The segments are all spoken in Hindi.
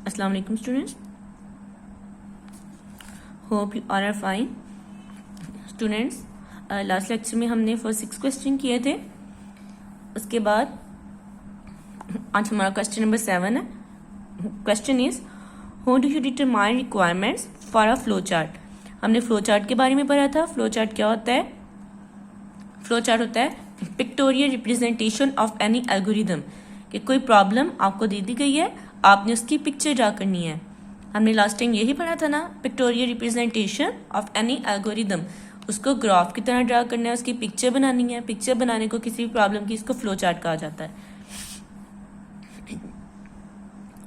Assalamu alaikum students. Hope you all are fine. Students, last lecture में हमने फर्स्ट 6 क्वेश्चन किए थे. उसके बाद आज हमारा क्वेश्चन नंबर 7 है. Question is how do you determine requirements for a flow chart. हमने फ्लो चार्ट के बारे में पढ़ा था. फ्लो चार्ट क्या होता है? फ्लो चार्ट होता है pictorial representation of any algorithm. कि कोई प्रॉब्लम आपको दे दी गई है, आपने उसकी पिक्चर ड्रा करनी है. हमने लास्ट टाइम यही पढ़ा था ना, pictorial representation of any algorithm. उसको ग्राफ की तरह ड्रा करना है, उसकी पिक्चर बनानी है. पिक्चर बनाने को किसी भी प्रॉब्लम की इसको फ्लो चार्ट कहा जाता है.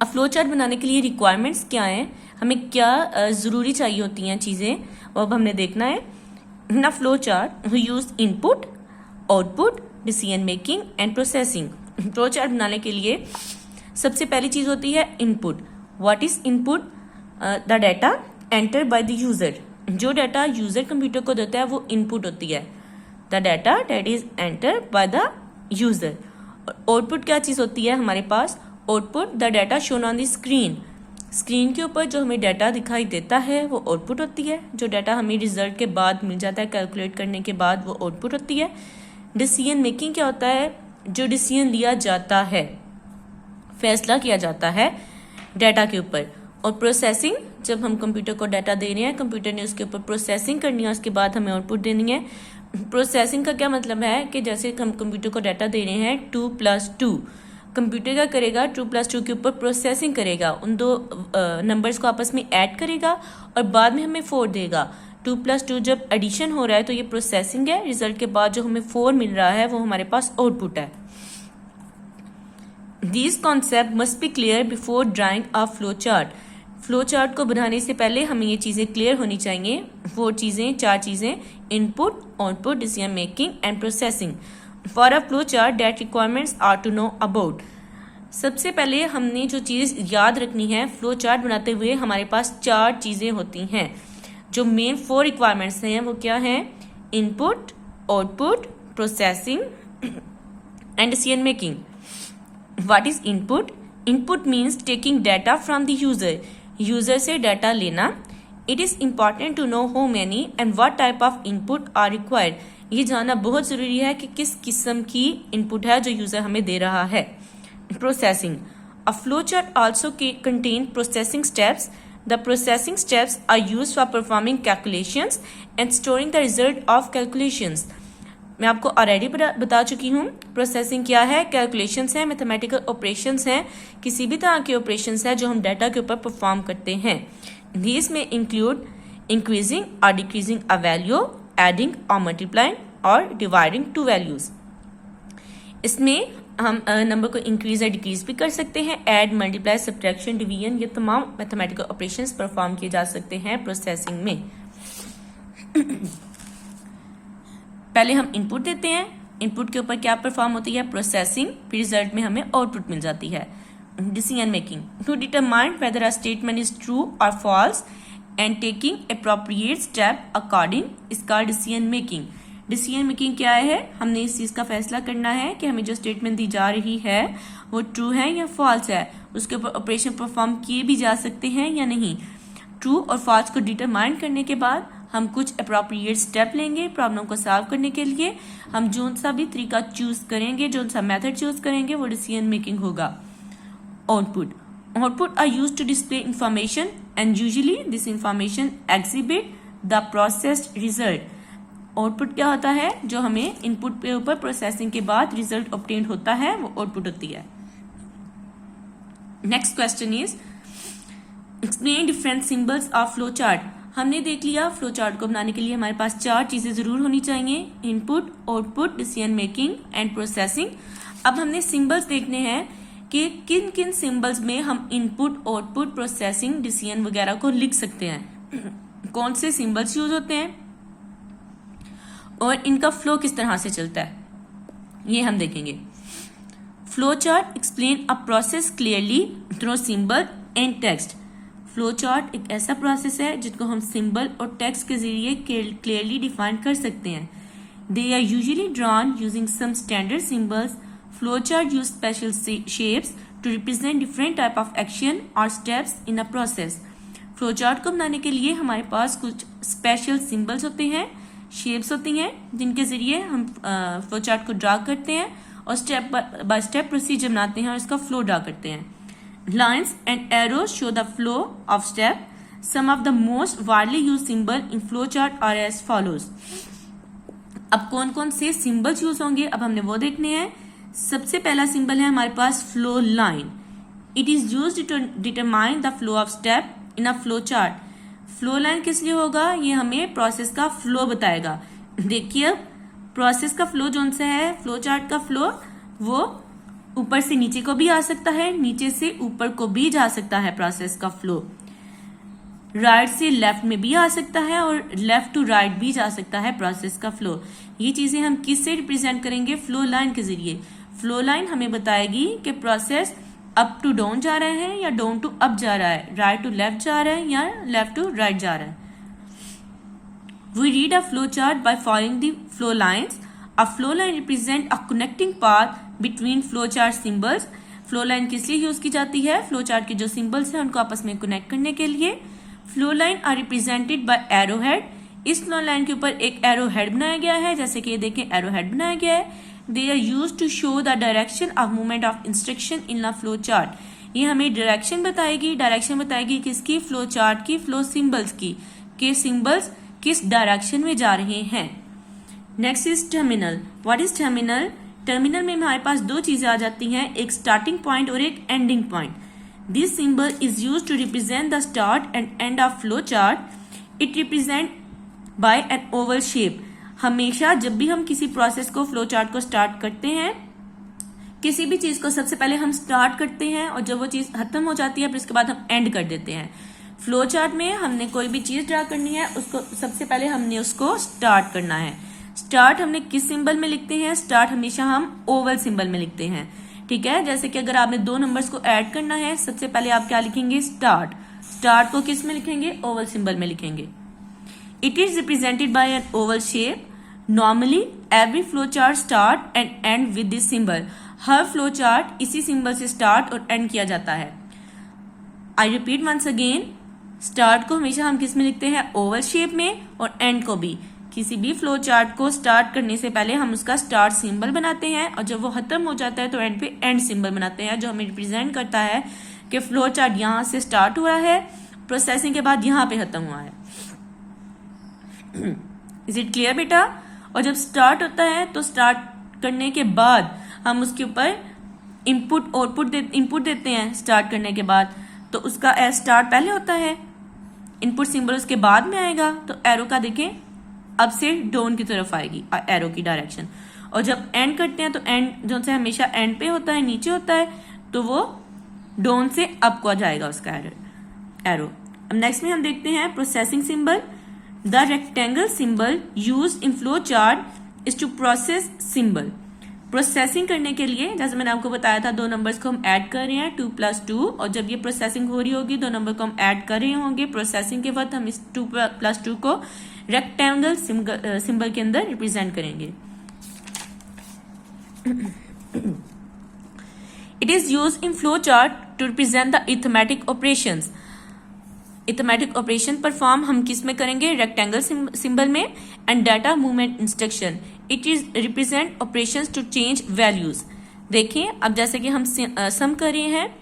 अब फ्लो चार्ट बनाने के लिए रिक्वायरमेंट्स क्या हैं, हमें क्या ज़रूरी चाहिए होती हैं चीज़ें, वो अब हमने देखना है. ना flow chart we use input, output, decision making and processing. Flow chart बनाने के लिए सबसे पहली चीज़ होती है input. What is input? The data enter by the user. जो डाटा यूज़र कंप्यूटर को देता है वो इनपुट होती है. The data that is enter by the user. Output क्या चीज़ होती है हमारे पास? Output the data shown on the screen. Screen के ऊपर जो हमें डाटा दिखाई देता है वो आउटपुट होती है. जो डाटा हमें रिजल्ट के बाद मिल जाता है कैलकुलेट करने के बाद, वो आउटपुट होती है. डिसीजन मेकिंग क्या होता है? जो डिसीजन लिया जाता है, फैसला किया जाता है डाटा के ऊपर. और प्रोसेसिंग, जब हम कंप्यूटर को डाटा दे रहे हैं, कंप्यूटर ने उसके ऊपर प्रोसेसिंग करनी है, उसके बाद हमें आउटपुट देनी है. प्रोसेसिंग का क्या मतलब है कि जैसे हम कंप्यूटर को डाटा दे रहे हैं 2+2, कंप्यूटर क्या करेगा? 2+2 के ऊपर प्रोसेसिंग करेगा, उन दो नंबर्स को आपस में ऐड करेगा और बाद में हमें 4 देगा. 2+2 जब एडिशन हो रहा है तो ये प्रोसेसिंग है. रिजल्ट के बाद जो हमें 4 मिल रहा है वो हमारे पास आउटपुट है. These concepts must be clear before drawing a flow chart. Flow chart को बनाने से पहले हमें ये चीज़ें क्लियर होनी चाहिए. वो चीज़ें, 4 चीज़ें: input, output, decision making and processing. For a flow chart that requirements are to know about. सबसे पहले हमने जो चीज़ याद रखनी है, फ्लो चार्ट बनाते हुए हमारे पास 4 चीज़ें होती हैं. जो मेन 4 रिक्वायरमेंट्स हैं वो क्या हैं? Input, output, processing and decision making. What is input? Input means taking data from the user. User से डाटा लेना. It is important to know how many and what type of input are required. ये जानना बहुत ज़रूरी है कि किस किस्म की इनपुट है जो यूज़र हमें दे रहा है. Processing. A flowchart also contain processing steps. The processing steps are used for performing calculations and storing the result of calculations. मैं आपको ऑलरेडी बता चुकी हूँ. प्रोसेसिंग क्या है? कैलकुलेशंस हैं, मैथमेटिकल ऑपरेशंस हैं, किसी भी तरह के ऑपरेशंस हैं जो हम डाटा के ऊपर परफॉर्म करते हैं. दिस में इंक्लूड इंक्रीजिंग और डिक्रीजिंग अ वैल्यू, एडिंग और मल्टीप्लाइंग और डिवाइडिंग टू वैल्यूज. इसमें हम नंबर को इंक्रीज या डिक्रीज भी कर सकते हैं. ऐड, मल्टीप्लाई, सब्ट्रैक्शन, डिवीजन, ये तमाम मैथमेटिकल ऑपरेशंस परफॉर्म किए जा सकते हैं प्रोसेसिंग में. पहले हम इनपुट देते हैं. इनपुट के ऊपर क्या परफॉर्म होती है? प्रोसेसिंग. फिर रिजल्ट में हमें आउटपुट मिल जाती है. Decision making. To determine whether a statement is true और false and taking appropriate step according is called decision making. Decision making क्या है? हमने इस चीज़ का फैसला करना है कि हमें जो स्टेटमेंट दी जा रही है वो ट्रू है या फॉल्स है. उसके ऊपर ऑपरेशन परफॉर्म किए भी जा सकते हैं या नहीं. ट्रू और फॉल्स को डिटरमाइन करने के बाद हम कुछ अप्रोप्रिएट स्टेप लेंगे प्रॉब्लम को सॉल्व करने के लिए. हम जो सा भी तरीका चूज करेंगे, जो सा मेथड चूज करेंगे, वो डिसीजन मेकिंग होगा. Output. Output are used to display information and usually this information exhibit the processed result. Output क्या होता है? जो हमें इनपुट के ऊपर प्रोसेसिंग के बाद रिजल्ट ऑब्टेन होता है, वो आउटपुट होती है. Next question is explain different symbols of flow chart. हमने देख लिया फ्लो चार्ट को बनाने के लिए हमारे पास 4 चीज़ें ज़रूर होनी चाहिए: input, output, decision making and processing. अब हमने सिंबल्स देखने हैं कि किन किन सिंबल्स में हम इनपुट, आउटपुट, प्रोसेसिंग, डिसीजन वगैरह को लिख सकते हैं. कौन से सिंबल्स यूज होते हैं और इनका फ्लो किस तरह से चलता है, ये हम देखेंगे. Flow chart explain a process clearly through symbol and text. Flow chart एक ऐसा प्रोसेस है जिसको हम सिंबल और टेक्स्ट के जरिए क्लियरली डिफाइन कर सकते हैं. They are usually drawn using some standard symbols flow chart use special shapes to represent different type of action और steps in a process. Flow chart को बनाने के लिए हमारे पास कुछ स्पेशल सिंबल्स होते हैं, शेप्स होती हैं, जिनके जरिए हम फ्लो चार्ट को ड्रा करते हैं और स्टेप बाय स्टेप प्रोसीजर बनाते हैं और इसका फ्लो ड्रा करते हैं। Lines and arrows show the flow of step. Some of the most widely use symbol in flow chart are as follows. अब कौन कौन से सिंबल्स यूज होंगे अब हमने वो देखने हैं। सबसे पहला सिंबल है हमारे पास flow line. It is use to determine the flow of step in a flow chart. Flow line किस लिए होगा, ये हमें प्रोसेस का फ्लो बताएगा। देखिए अब प्रोसेस का फ्लो जो सा है, फ्लो चार्ट का फ्लो वो ऊपर से नीचे को भी आ सकता है, नीचे से ऊपर को भी जा सकता है। प्रोसेस का फ्लो राइट से लेफ्ट में भी आ सकता है और लेफ्ट टू राइट भी जा सकता है प्रोसेस का फ्लो। ये चीजें हम किससे रिप्रेजेंट करेंगे, फ्लो लाइन के जरिए। फ्लो लाइन हमें बताएगी कि प्रोसेस अप टू डाउन जा रहा है या डाउन टू अप जा रहा है, राइट टू लेफ्ट जा रहा है या लेफ्ट टू राइट जा रहा है। We read a flow chart by following the flow lines. A flow line represent a connecting path between flow chart symbols. Flow line किस लिए यूज की जाती है, फ्लो चार्ट के जो सिंबल्स हैं उनको आपस में कनेक्ट करने के लिए। Flow line are represented by arrow head. इस फ्लो लाइन के ऊपर एक एरो हेड बनाया गया है, जैसे कि ये देखें एरो हेड बनाया गया है। They are use to show the direction of movement of instruction in the flow chart. ये हमें डायरेक्शन बताएगी किसकी, फ्लो चार्ट की, फ्लो सिंबल्स की, के सिंबल्स किस डायरेक्शन में जा रहे हैं। Next is terminal. What is terminal? Terminal में हमारे पास दो चीजें आ जाती हैं, एक स्टार्टिंग पॉइंट और एक ending point. This symbol is used to represent the start and end of flow chart. It represent by an oval shape. हमेशा जब भी हम किसी प्रोसेस को, फ्लो चार्ट को स्टार्ट करते हैं, किसी भी चीज को सबसे पहले हम स्टार्ट करते हैं और जब वो चीज खत्म हो जाती है फिर उसके बाद हम एंड कर देते हैं। फ्लो चार्ट में हमने कोई भी चीज ड्रा करनी है, उसको सबसे पहले हमने उसको स्टार्ट करना है। स्टार्ट हमने किस सिंबल में लिखते हैं, स्टार्ट हमेशा हम ओवल सिंबल में लिखते हैं। ठीक है, जैसे कि अगर आपने दो नंबर्स को ऐड करना है, सबसे पहले आप क्या लिखेंगे, स्टार्ट। स्टार्ट को किस में लिखेंगे, ओवल सिंबल में लिखेंगे। It is represented by an oval shape. Normally every flow chart start and end with this symbol. हर फ्लो चार्ट इसी सिंबल से स्टार्ट और एंड किया जाता है। I repeat once again, start को हमेशा हम किस में लिखते हैं, ओवल शेप में, और एंड को भी। किसी भी फ्लो चार्ट को स्टार्ट करने से पहले हम उसका स्टार्ट सिंबल बनाते हैं और जब वो खत्म हो जाता है तो एंड पे एंड सिंबल बनाते हैं, जो हमें रिप्रेजेंट करता है कि फ्लो चार्ट यहां से स्टार्ट हुआ है, प्रोसेसिंग के बाद यहां पे खत्म हुआ है। इज इट क्लियर बेटा? और जब स्टार्ट होता है तो स्टार्ट करने के बाद हम उसके ऊपर इनपुट देते हैं। स्टार्ट करने के बाद तो उसका स्टार्ट पहले होता है, इनपुट सिंबल उसके बाद में आएगा। तो एरो का देखें अब से डाउन की तरफ आएगी एरो की डायरेक्शन। और जब एंड करते हैं तो एंड जो से हमेशा एंड पे होता है, नीचे होता है, तो वो डाउन से अप को जाएगा उसका एरो। अब नेक्स्ट में हम देखते हैं processing symbol. The rectangle symbol use in flow chart is to process symbol. Processing करने के लिए, जैसे मैंने आपको बताया था, दो नंबर्स को हम ऐड कर रहे हैं 2 + 2, और जब ये प्रोसेसिंग हो रही होगी दो नंबर को हम ऐड कर रहे होंगे। प्रोसेसिंग के वक्त हम इस 2 + 2 को रेक्टेंगल सिंबल के अंदर रिप्रेजेंट करेंगे। It is use in flow chart to represent the arithmetic operations. Arithmetic operation perform हम किस में करेंगे, रेक्टेंगल सिंबल में। And data movement instruction, it is represent operations to change values. देखिए अब जैसे कि हम सम कर रहे हैं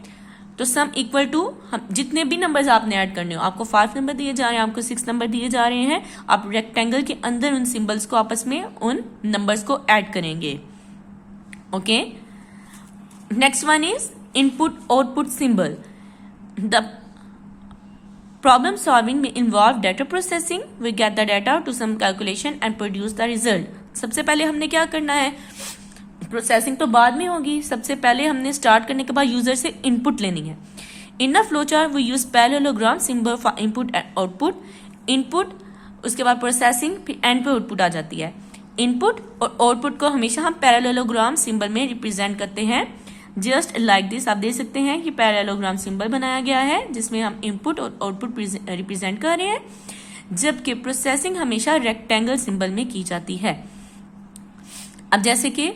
तो सम इक्वल टू, हम जितने भी नंबर्स आपने ऐड करने हो, आपको 5 नंबर दिए जा रहे हैं, आपको 6 नंबर दिए जा रहे हैं, आप रेक्टेंगल के अंदर उन सिंबल्स को आपस में, उन नंबर्स को ऐड करेंगे। Okay, next one is input output symbol. The problem solving में involve data processing. We get the data to some calculation and produce the result. सबसे पहले हमने क्या करना है, प्रोसेसिंग तो बाद में होगी, सबसे पहले हमने स्टार्ट करने के बाद यूजर से इनपुट लेनी है। In the flow chart we use parallelogram symbol for input and output. Input, उसके बाद प्रोसेसिंग, फिर एंड पे आउटपुट आ जाती है। इनपुट और आउटपुट को हमेशा हम पैरेललोग्राम सिंबल में रिप्रेजेंट करते हैं। जस्ट लाइक दिस आप देख सकते हैं कि पैरेललोग्राम सिंबल बनाया गया है जिसमें हम इनपुट और आउटपुट रिप्रेजेंट कर रहे हैं, जबकि प्रोसेसिंग हमेशा रेक्टेंगल सिंबल में की जाती है। अब जैसे कि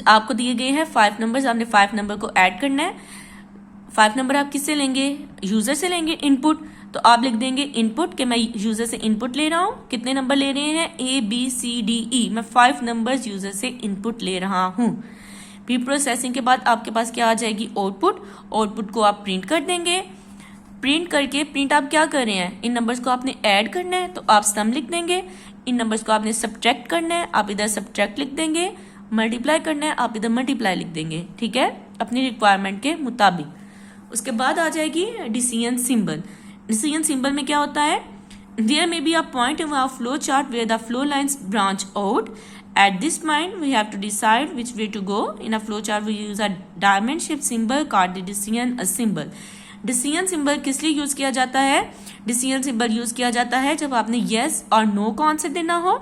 आपको दिए गए हैं 5 नंबर्स, आपने 5 नंबर को ऐड करना है। 5 नंबर आप किससे लेंगे? यूजर से लेंगे इनपुट। तो आप लिख देंगे इनपुट कि मैं यूजर से इनपुट ले रहा हूँ। कितने नंबर ले रहे हैं? ABCDE, मैं 5 नंबर्स यूजर से इनपुट ले रहा हूँ। प्री प्रोसेसिंग के बाद आपके पास क्या आ जाएगी? आउटपुट। आउटपुट को आप प्रिंट कर देंगे। प्रिंट करके प्रिंट आप क्या कर रहे हैं? इन नंबर्स को आपने ऐड करना है तो आप सम लिख देंगे। इन नंबर्स को आपने सब्ट्रैक्ट करना है, आप इधर सब्ट्रैक्ट लिख देंगे। मल्टीप्लाई करना है, आप इधर मल्टीप्लाई लिख देंगे। ठीक है, अपनी रिक्वायरमेंट के मुताबिक। उसके बाद आ जाएगी डिसीजन सिंबल। डिसीजन सिंबल में क्या होता है? There may be a point in our flow chart where the flow lines branch out. At this point, we have to decide which way to go. In a flowchart, we use a diamond-shaped symbol called the decision symbol. Decision symbol किस लिए यूज किया जाता है? Decision symbol यूज किया जाता है जब आपने yes और no का आंसर देना हो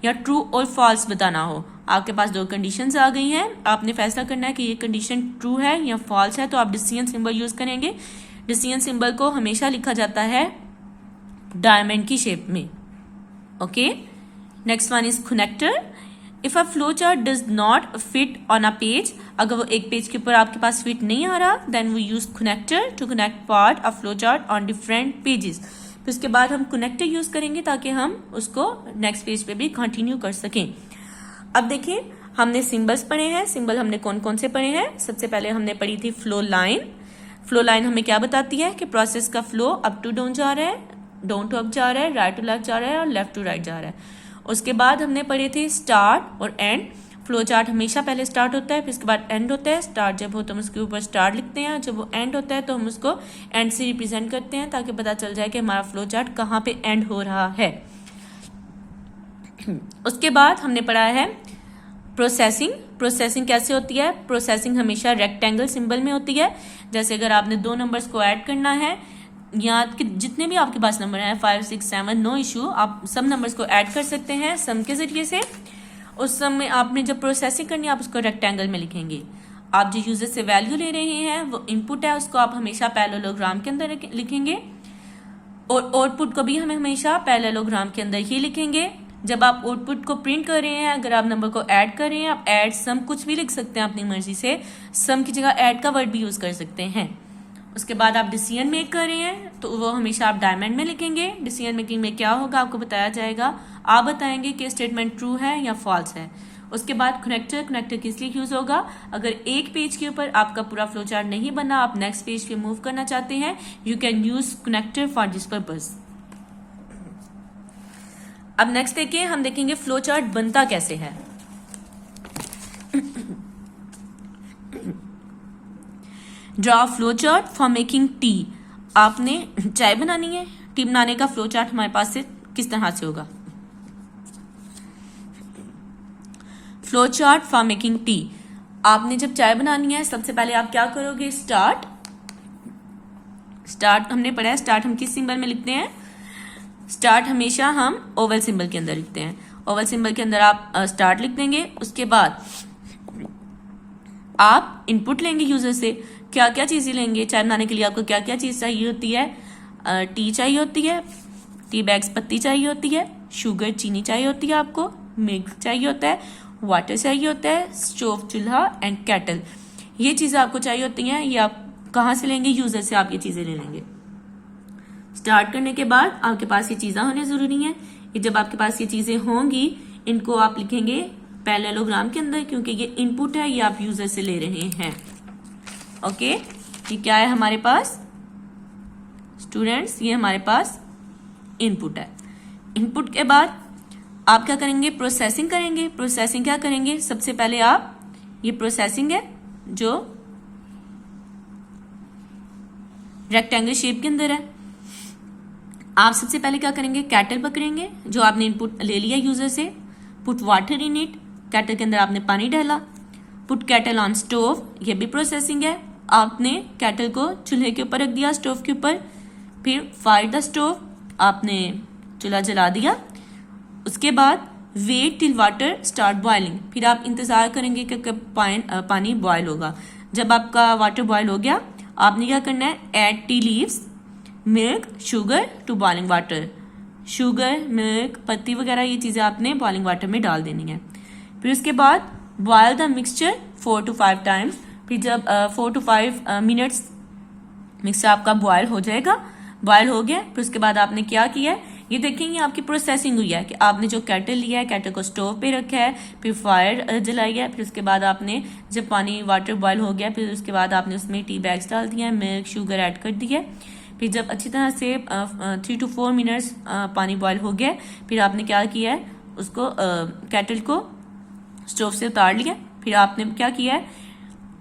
या true और false बताना हो। आपके पास 2 कंडीशंस आ गई हैं, आपने फैसला करना है कि ये कंडीशन ट्रू है या false है, तो आप decision symbol यूज करेंगे। decision symbol को हमेशा लिखा जाता है डायमंड की शेप में। Okay, next one is connector. If a flow chart does not fit on a page, अगर वो एक पेज के ऊपर आपके पास फिट नहीं आ रहा, then we use connector to connect part of flow chart on different pages. फिर उसके बाद हम कनेक्टर यूज करेंगे ताकि हम उसको नेक्स्ट पेज पे भी कंटिन्यू कर सकें। अब देखिए, हमने सिंबल्स पढ़े हैं। सिंबल हमने कौन कौन से पढ़े हैं? सबसे पहले हमने पढ़ी थी फ्लो लाइन। फ्लो लाइन हमें क्या बताती है कि प्रोसेस का फ्लो अप टू डाउन जा रहा है, डाउन टू अप जा रहा है, राइट टू लेफ्ट जा रहा है और लेफ्ट टू राइट जा रहा है। उसके बाद हमने पढ़े थे स्टार्ट और एंड। फ्लो चार्ट हमेशा पहले स्टार्ट होता है, फिर उसके बाद एंड होता है। स्टार्ट जब हो तो हम उसके ऊपर स्टार्ट लिखते हैं, जब वो एंड होता है तो हम उसको एंड से रिप्रेजेंट करते हैं ताकि पता चल जाए कि हमारा फ्लो चार्ट कहाँ पे एंड हो रहा है। उसके बाद हमने पढ़ा है प्रोसेसिंग। प्रोसेसिंग कैसे होती है? प्रोसेसिंग हमेशा रेक्टेंगल सिंबल में होती है। जैसे अगर आपने 2 नंबर्स को ऐड करना है, या कि जितने भी आपके पास नंबर हैं 5, 6, 7, नो इशू, आप सब नंबर्स को ऐड कर सकते हैं सम के जरिए से। उस सम में आपने जब प्रोसेसिंग करनी है आप उसको रेक्टेंगल में लिखेंगे। आप जो यूजर से वैल्यू ले रहे हैं वो इनपुट है, उसको आप हमेशा पैरेललोग्राम के अंदर लिखेंगे और आउटपुट को भी हमें हमेशा पैरेललोग्राम के अंदर ही लिखेंगे। जब आप आउटपुट को प्रिंट कर रहे हैं, अगर आप नंबर को ऐड कर रहे हैं, आप ऐड सम कुछ भी लिख सकते हैं अपनी मर्जी से। सम की जगह ऐड का वर्ड भी यूज कर सकते हैं। उसके बाद आप डिसीजन मेक कर रहे हैं तो वो हमेशा आप डायमंड में लिखेंगे। डिसीजन मेकिंग में क्या होगा आपको बताया जाएगा, आप बताएंगे कि स्टेटमेंट ट्रू है या फॉल्स है। उसके बाद कनेक्टर। कनेक्टर किस लिए यूज होगा? अगर एक पेज के ऊपर आपका पूरा फ्लो चार्ट नहीं बना, आप नेक्स्ट पेज पे मूव करना चाहते हैं, you can use connector for this purpose. अब नेक्स्ट देखिए, हम देखेंगे फ्लो चार्ट बनता कैसे है। Draw flow chart for making tea. आपने चाय बनानी है, टी बनाने का फ्लो चार्ट हमारे पास से किस तरह से होगा? Flow chart for making tea. आपने जब चाय बनानी है सबसे पहले आप क्या करोगे? स्टार्ट। स्टार्ट हमने पढ़ा है, स्टार्ट हम किस सिंबल में लिखते हैं? स्टार्ट हमेशा हम ओवल सिंबल के अंदर लिखते हैं। ओवल सिंबल के अंदर आप स्टार्ट लिख देंगे। उसके बाद आप इनपुट लेंगे यूजर से, क्या क्या चीजें लेंगे चाय बनाने के लिए। आपको क्या क्या चीज चाहिए होती है? टी चाहिए होती है, टी बैग्स पत्ती चाहिए होती है, शुगर चीनी चाहिए होती है, आपको मिल्क चाहिए होता है, वाटर चाहिए होता है, स्टोव चूल्हा एंड केटल। ये चीजें आपको चाहिए होती हैं। ये आप कहाँ से लेंगे? यूजर से आप ये चीजें ले लेंगे। स्टार्ट करने के बाद आपके पास ये चीजें होने जरूरी हैं। ये जब आपके पास ये चीजें होंगी, इनको आप लिखेंगे पैरेललोग्राम के अंदर, क्योंकि ये इनपुट है, ये आप यूजर से ले रहे हैं। ओके, ये क्या है हमारे पास स्टूडेंट्स? ये हमारे पास इनपुट है। इनपुट के बाद आप क्या करेंगे? प्रोसेसिंग करेंगे। प्रोसेसिंग क्या करेंगे? सबसे पहले आप, ये प्रोसेसिंग है जो रेक्टेंगल शेप के अंदर है। आप सबसे पहले क्या करेंगे? कैटल पकड़ेंगे जो आपने इनपुट ले लिया यूजर से। Put water in it, cattle के अंदर आपने पानी डाला। पुट कैटल ऑन स्टोव, ये भी प्रोसेसिंग है। आपने कैटल को चूल्हे के ऊपर रख दिया, स्टोव के ऊपर। फिर फायर द स्टोव, आपने चूल्हा जला दिया। उसके बाद wait till water start boiling, फिर आप इंतजार करेंगे कि कब पानी बॉयल होगा। जब आपका वाटर बॉयल हो गया, आपने क्या करना है? Add tea leaves, milk, sugar to boiling water. Sugar, milk, पत्ती वगैरह ये चीजें आपने बॉइलिंग वाटर में डाल देनी है। फिर उसके बाद boil the mixture 4 to 5 times. फिर जब 4 to 5 मिनट्स मिक्सचर आपका बॉयल हो जाएगा, बॉयल हो गया, फिर उसके बाद आपने क्या किया है, ये देखेंगे आपकी प्रोसेसिंग हुई है कि आपने जो केटल लिया है, केटल को स्टोव पे रखा है, फिर फायर जलाई है, फिर उसके बाद आपने जब पानी वाटर बॉयल हो गया, फिर उसके बाद आपने उसमें टी बैग्स डाल दिया है, मिल्क शुगर ऐड कर दिया है। फिर जब अच्छी तरह से 3 to 4 मिनट्स पानी बॉयल हो गया, फिर आपने क्या किया है, उसको केटल को स्टोव से उतार लिया। फिर आपने क्या किया है,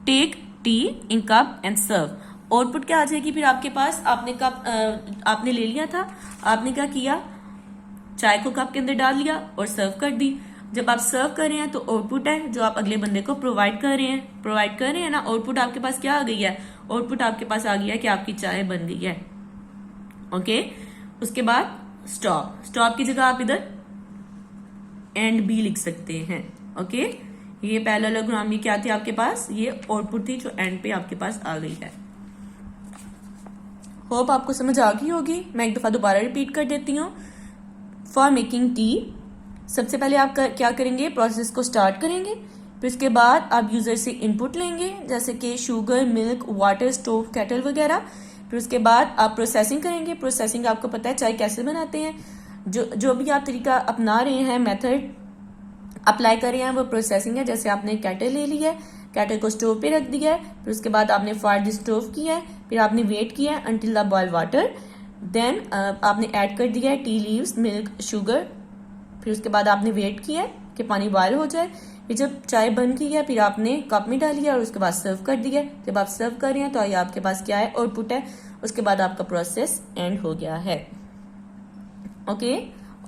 take tea in cup and serve. Output क्या आ जाएगी फिर आपके पास, आपने कप आपने ले लिया था, आपने क्या किया, चाय को कप के अंदर डाल लिया और सर्व कर दी। जब आप सर्व कर रहे हैं तो आउटपुट है जो आप अगले बंदे को प्रोवाइड कर रहे हैं ना, आउटपुट आपके पास क्या आ गई है, आउटपुट आपके पास आ गया है कि आपकी चाय बन गई है। ओके, उसके बाद स्टॉप की जगह आप इधर एंड बी लिख सकते हैं। ओके, ये पैरेललोग्राम में क्या थी आपके पास, ये आउटपुट थी जो एंड पे आपके पास आ गई है। होप आपको समझ आ गई होगी। मैं एक दफा दोबारा रिपीट कर देती हूँ। फॉर मेकिंग टी, सबसे पहले आप क्या करेंगे, प्रोसेस को स्टार्ट करेंगे। फिर उसके बाद आप यूजर से इनपुट लेंगे, जैसे कि sugar, milk, water, stove, kettle वगैरह। फिर उसके बाद आप प्रोसेसिंग करेंगे। प्रोसेसिंग आपको पता है चाय कैसे बनाते हैं, जो भी आप तरीका अपना रहे हैं, मेथड अप्लाई कर रहे हैं, वो प्रोसेसिंग है। जैसे आपने केटल ले लिया है, केटल को स्टोव पे रख दिया है, फिर उसके बाद आपने फायर स्टोव किया है, फिर आपने वेट किया है until the boil water, then आपने ऐड कर दिया है टी लीव्स, मिल्क, शुगर। फिर उसके बाद आपने वेट किया है कि पानी बॉयल हो जाए। फिर जब चाय बन गई है, फिर आपने कप में डाली है और उसके बाद सर्व कर दिया। जब आप सर्व कर रहे हैं तो ये आपके पास क्या है, आउटपुट है। उसके बाद आपका प्रोसेस एंड हो गया है। ओके,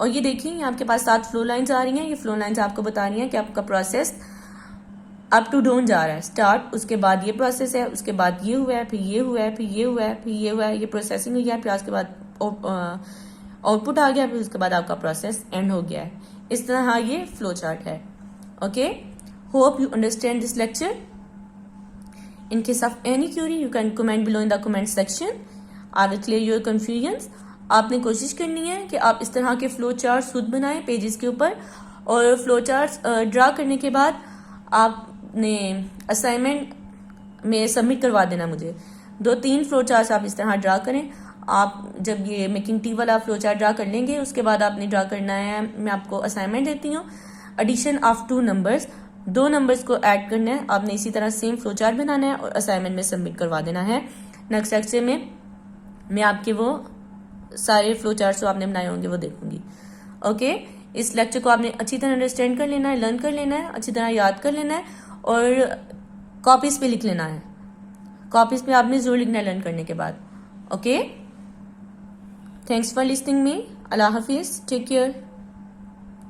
और ये देखिए ये आपके पास 7 फ्लो लाइंस आ रही हैं। ये फ्लो लाइंस आपको बता रही हैं कि आपका प्रोसेस अप टू डाउन जा रहा है। स्टार्ट, उसके बाद ये प्रोसेस है, उसके बाद ये हुआ है, फिर ये हुआ है, फिर ये हुआ है, फिर ये हुआ है, ये प्रोसेसिंग हुई है, फिर उसके बाद आउटपुट आ गया, फिर उसके बाद आपका प्रोसेस एंड हो गया है। इस तरह ये फ्लो चार्ट है। Okay, hope you understand this lecture. In case of any query, you can comment below in the comment section. I will clear your confusions. आपने कोशिश करनी है कि आप इस तरह के फ्लो चार्ट खुद बनाएं पेजेस के ऊपर, और फ्लो चार्ट ड्रा करने के बाद आपने असाइनमेंट में सबमिट करवा देना मुझे। 2-3 फ्लो चार्ट आप इस तरह ड्रा करें। आप जब ये मेकिंग टी वाला फ्लो चार्ट ड्रा कर लेंगे, उसके बाद आपने ड्रा करना है, मैं आपको असाइनमेंट देती हूँ, एडिशन ऑफ 2 नंबर्स, 2 नंबर्स को ऐड करना है। आपने इसी तरह सेम फ्लो चार्ट बनाना है और असाइनमेंट में सबमिट करवा देना है। नेक्स्ट लेक्चर में मैं आपके वो सारे फ्लो चार्ट जो आपने बनाए होंगे वो देखूंगी। ओके, इस लेक्चर को आपने अच्छी तरह अंडरस्टैंड कर लेना है, लर्न कर लेना है, अच्छी तरह याद कर लेना है और कॉपीज पे लिख लेना है। कॉपीज पे आपने जरूर लिखना है लर्न करने के बाद। Okay, thanks for listening me. अल्लाह हाफिज, टेक केयर।